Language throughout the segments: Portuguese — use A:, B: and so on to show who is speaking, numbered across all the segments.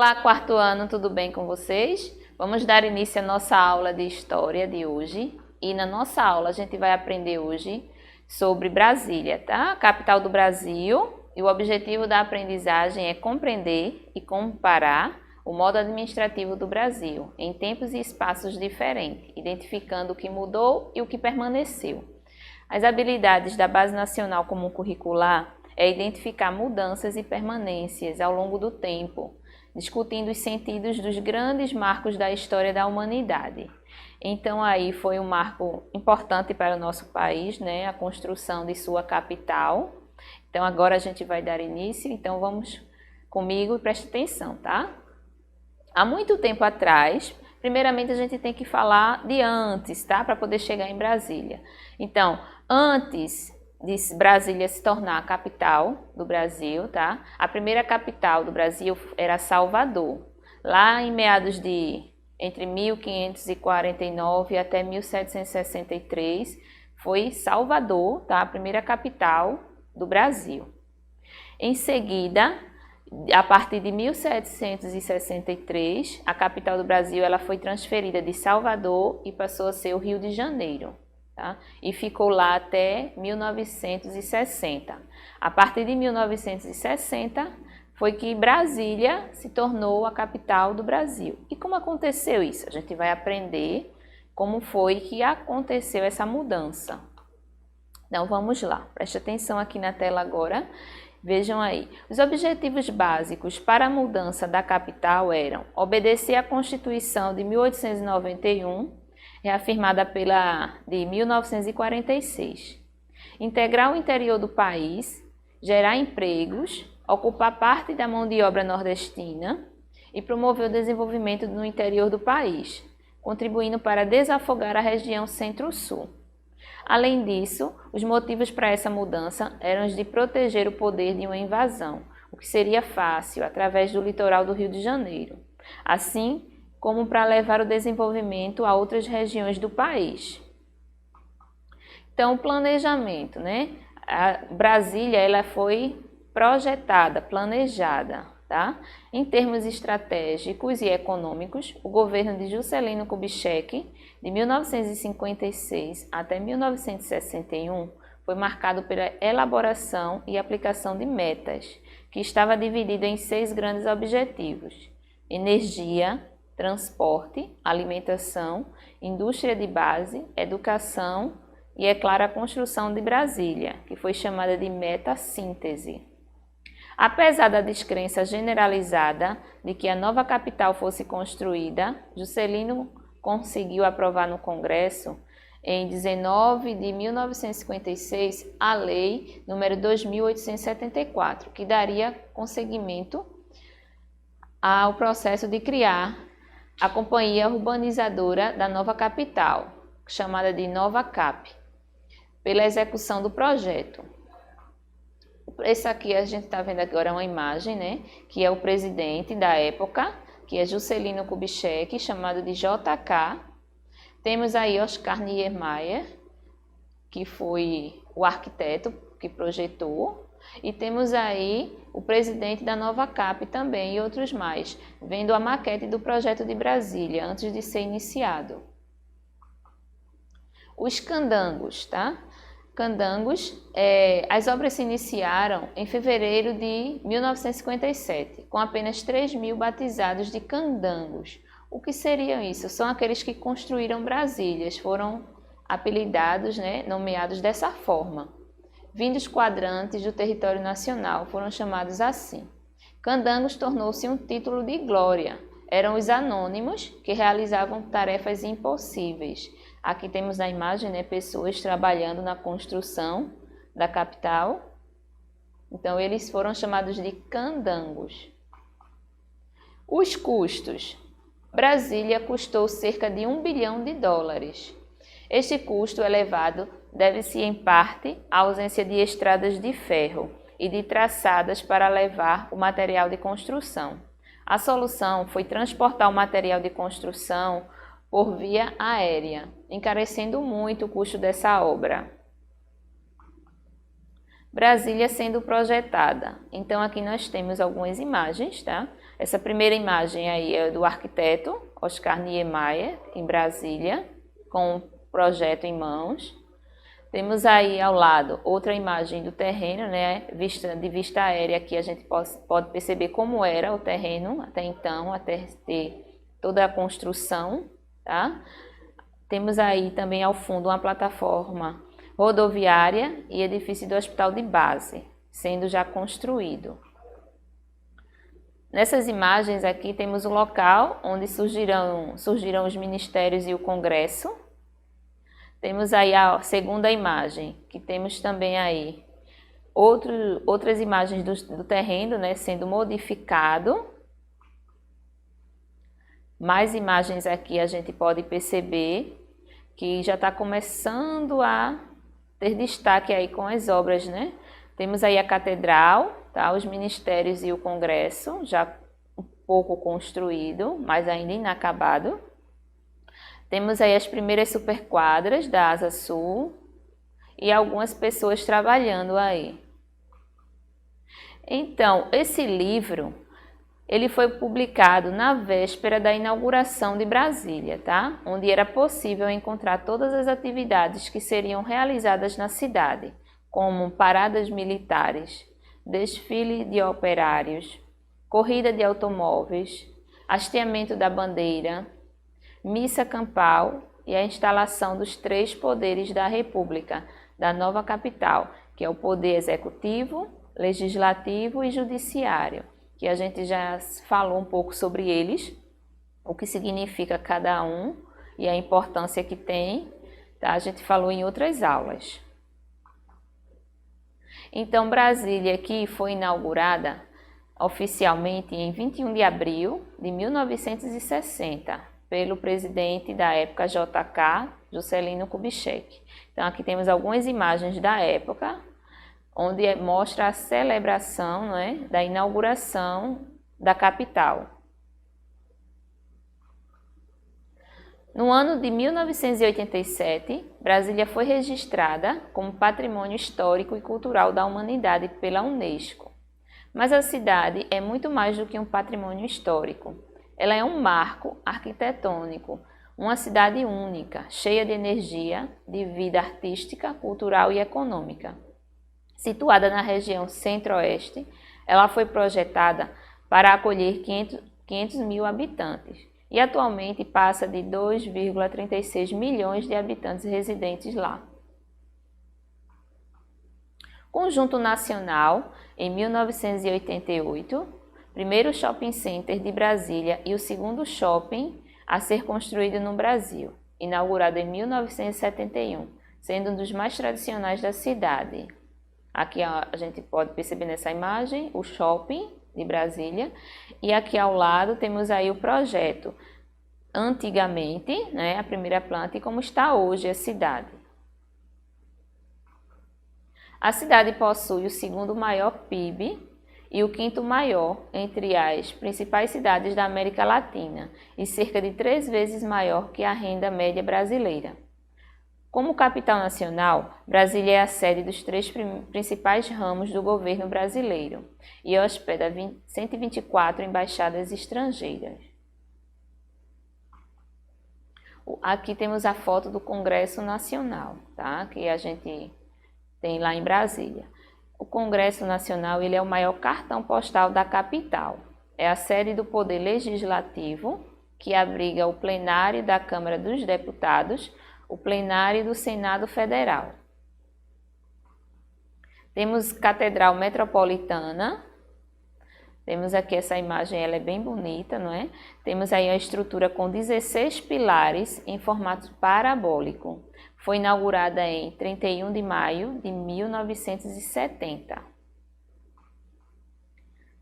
A: Olá, quarto ano, tudo bem com vocês? Vamos dar início à nossa aula de história de hoje. E na nossa aula a gente vai aprender hoje sobre Brasília, tá? Capital do Brasil. E o objetivo da aprendizagem é compreender e comparar o modo administrativo do Brasil em tempos e espaços diferentes, identificando o que mudou e o que permaneceu. As habilidades da Base Nacional Comum Curricular é identificar mudanças e permanências ao longo do tempo, discutindo os sentidos dos grandes marcos da história da humanidade. Então aí foi um marco importante para o nosso país, né? A construção de sua capital. Então agora a gente vai dar início, então vamos comigo e preste atenção, tá? Há muito tempo atrás, primeiramente a gente tem que falar de antes, tá? Para poder chegar em Brasília. Então, antes de Brasília se tornar a capital do Brasil, tá? A primeira capital do Brasil era Salvador. Lá em meados de entre 1549 até 1763 foi Salvador, tá? A primeira capital do Brasil. Em seguida, a partir de 1763, a capital do Brasil ela foi transferida de Salvador e passou a ser o Rio de Janeiro. Tá? E ficou lá até 1960. A partir de 1960 foi que Brasília se tornou a capital do Brasil. E como aconteceu isso? A gente vai aprender como foi que aconteceu essa mudança. Então vamos lá, preste atenção aqui na tela agora. Vejam aí, os objetivos básicos para a mudança da capital eram obedecer à Constituição de 1891, reafirmada de 1946. Integrar o interior do país, gerar empregos, ocupar parte da mão de obra nordestina e promover o desenvolvimento no interior do país, contribuindo para desafogar a região Centro-Sul. Além disso, os motivos para essa mudança eram os de proteger o poder de uma invasão, o que seria fácil através do litoral do Rio de Janeiro. Assim, como para levar o desenvolvimento a outras regiões do país. Então, o planejamento, né? A Brasília ela foi projetada, planejada, tá? Em termos estratégicos e econômicos, o governo de Juscelino Kubitschek, de 1956 até 1961, foi marcado pela elaboração e aplicação de metas, que estava dividido em 6 grandes objetivos: energia, transporte, alimentação, indústria de base, educação e, é claro, a construção de Brasília, que foi chamada de meta-síntese. Apesar da descrença generalizada de que a nova capital fosse construída, Juscelino conseguiu aprovar no Congresso, em 19 de 1956, a Lei nº 2.874, que daria conseguimento ao processo de criar a Companhia Urbanizadora da nova capital, chamada de Nova Cap, pela execução do projeto. Esse aqui a gente está vendo agora uma imagem, né, que é o presidente da época, que é Juscelino Kubitschek, chamado de JK. Temos aí Oscar Niemeyer, que foi o arquiteto que projetou. E temos aí o presidente da Nova Cap também e outros mais, vendo a maquete do projeto de Brasília antes de ser iniciado. Os candangos, tá? Candangos, as obras se iniciaram em fevereiro de 1957, com apenas 3.000 batizados de candangos. O que seriam isso? São aqueles que construíram Brasílias, foram apelidados, né, nomeados dessa forma. Vindos quadrantes do território nacional foram chamados assim. Candangos tornou-se um título de glória. Eram os anônimos que realizavam tarefas impossíveis. Aqui temos na imagem, né, pessoas trabalhando na construção da capital. Então, eles foram chamados de candangos. Os custos. Brasília custou cerca de US$ 1 bilhão. Este custo elevado deve-se em parte à ausência de estradas de ferro e de traçadas para levar o material de construção. A solução foi transportar o material de construção por via aérea, encarecendo muito o custo dessa obra. Brasília sendo projetada. Então aqui nós temos algumas imagens, tá? Essa primeira imagem aí é do arquiteto Oscar Niemeyer, em Brasília, com o projeto em mãos. Temos aí ao lado outra imagem do terreno, né, de vista aérea, que a gente pode perceber como era o terreno até então, até ter toda a construção, tá? Temos aí também ao fundo uma plataforma rodoviária e edifício do hospital de base, sendo já construído. Nessas imagens aqui temos o local onde surgirão os ministérios e o Congresso. Temos aí a segunda imagem, que temos também aí outras imagens do terreno, né, sendo modificado. Mais imagens aqui a gente pode perceber que já está começando a ter destaque aí com as obras, né? Temos aí a catedral, tá? Os ministérios e o Congresso, já um pouco construído, mas ainda inacabado. Temos aí as primeiras superquadras da Asa Sul e algumas pessoas trabalhando aí. Então, esse livro, ele foi publicado na véspera da inauguração de Brasília, tá? Onde era possível encontrar todas as atividades que seriam realizadas na cidade, como paradas militares, desfile de operários, corrida de automóveis, hasteamento da bandeira, missa campal e a instalação dos 3 poderes da República, da nova capital, que é o poder executivo, legislativo e judiciário, que a gente já falou um pouco sobre eles, o que significa cada um e a importância que tem, tá? A gente falou em outras aulas. Então, Brasília aqui foi inaugurada oficialmente em 21 de abril de 1960, pelo presidente da época JK, Juscelino Kubitschek. Então aqui temos algumas imagens da época, onde mostra a celebração, né, da inauguração da capital. No ano de 1987, Brasília foi registrada como Patrimônio Histórico e Cultural da Humanidade pela Unesco. Mas a cidade é muito mais do que um patrimônio histórico. Ela é um marco arquitetônico, uma cidade única, cheia de energia, de vida artística, cultural e econômica. Situada na região centro-oeste, ela foi projetada para acolher 500 mil habitantes e atualmente passa de 2,36 milhões de habitantes residentes lá. Conjunto Nacional, em 1988, primeiro shopping center de Brasília e o segundo shopping a ser construído no Brasil, inaugurado em 1971, sendo um dos mais tradicionais da cidade. Aqui a gente pode perceber nessa imagem o shopping de Brasília e aqui ao lado temos aí o projeto antigamente, né, a primeira planta e como está hoje a cidade. A cidade possui o segundo maior PIB e o quinto maior entre as principais cidades da América Latina e cerca de 3 vezes maior que a renda média brasileira. Como capital nacional, Brasília é a sede dos 3 principais ramos do governo brasileiro e hospeda 124 embaixadas estrangeiras. Aqui temos a foto do Congresso Nacional, tá? Que a gente tem lá em Brasília. O Congresso Nacional ele é o maior cartão postal da capital. É a sede do Poder Legislativo, que abriga o plenário da Câmara dos Deputados, o plenário do Senado Federal. Temos Catedral Metropolitana. Temos aqui essa imagem, ela é bem bonita, não é? Temos aí a estrutura com 16 pilares em formato parabólico. Foi inaugurada em 31 de maio de 1970.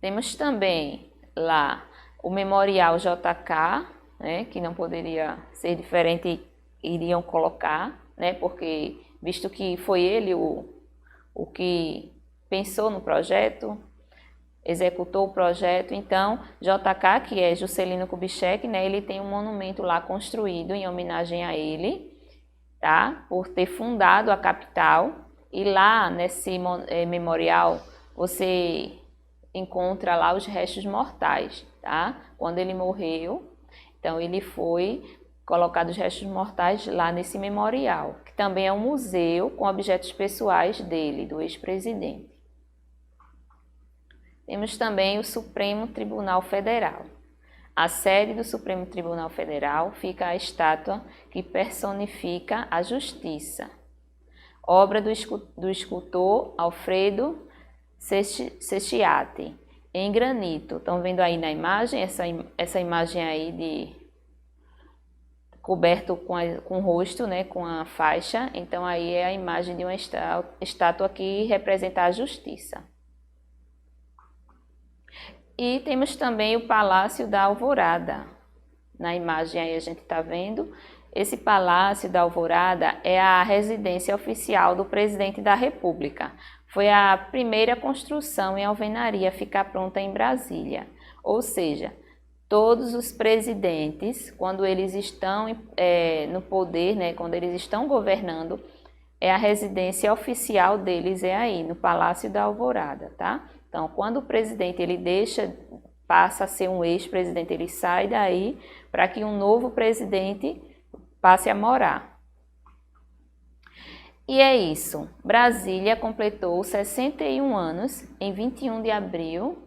A: Temos também lá o Memorial JK, né, que não poderia ser diferente, iriam colocar, né, porque visto que foi ele o que pensou no projeto, executou o projeto, então JK, que é Juscelino Kubitschek, né, ele tem um monumento lá construído em homenagem a ele, tá? Por ter fundado a capital, e lá nesse memorial você encontra lá os restos mortais, tá? Quando ele morreu, então ele foi colocado os restos mortais lá nesse memorial, que também é um museu com objetos pessoais dele, do ex-presidente. Temos também o Supremo Tribunal Federal. A sede do Supremo Tribunal Federal fica a estátua que personifica a justiça, obra do escultor Alfredo Schiatti, em granito. Estão vendo aí na imagem, essa imagem aí de coberto com o rosto, né, com a faixa. Então aí é a imagem de uma estátua que representa a justiça. E temos também o Palácio da Alvorada. Na imagem aí a gente está vendo. Esse Palácio da Alvorada é a residência oficial do presidente da República. Foi a primeira construção em alvenaria a ficar pronta em Brasília. Ou seja, todos os presidentes, quando eles estão no poder, né, quando eles estão governando, a residência oficial deles é aí, no Palácio da Alvorada, tá? Então, quando o presidente passa a ser um ex-presidente, ele sai daí para que um novo presidente passe a morar. E é isso. Brasília completou 61 anos em 21 de abril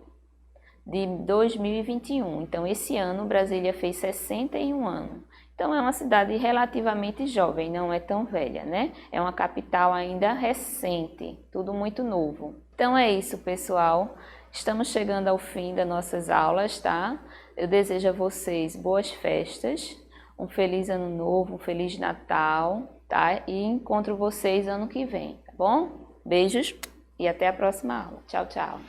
A: de 2021. Então, esse ano, Brasília fez 61 anos. Então, é uma cidade relativamente jovem, não é tão velha, né? É uma capital ainda recente, tudo muito novo. Então, é isso, pessoal. Estamos chegando ao fim das nossas aulas, tá? Eu desejo a vocês boas festas, um feliz ano novo, um feliz Natal, tá? E encontro vocês ano que vem, tá bom? Beijos e até a próxima aula. Tchau, tchau.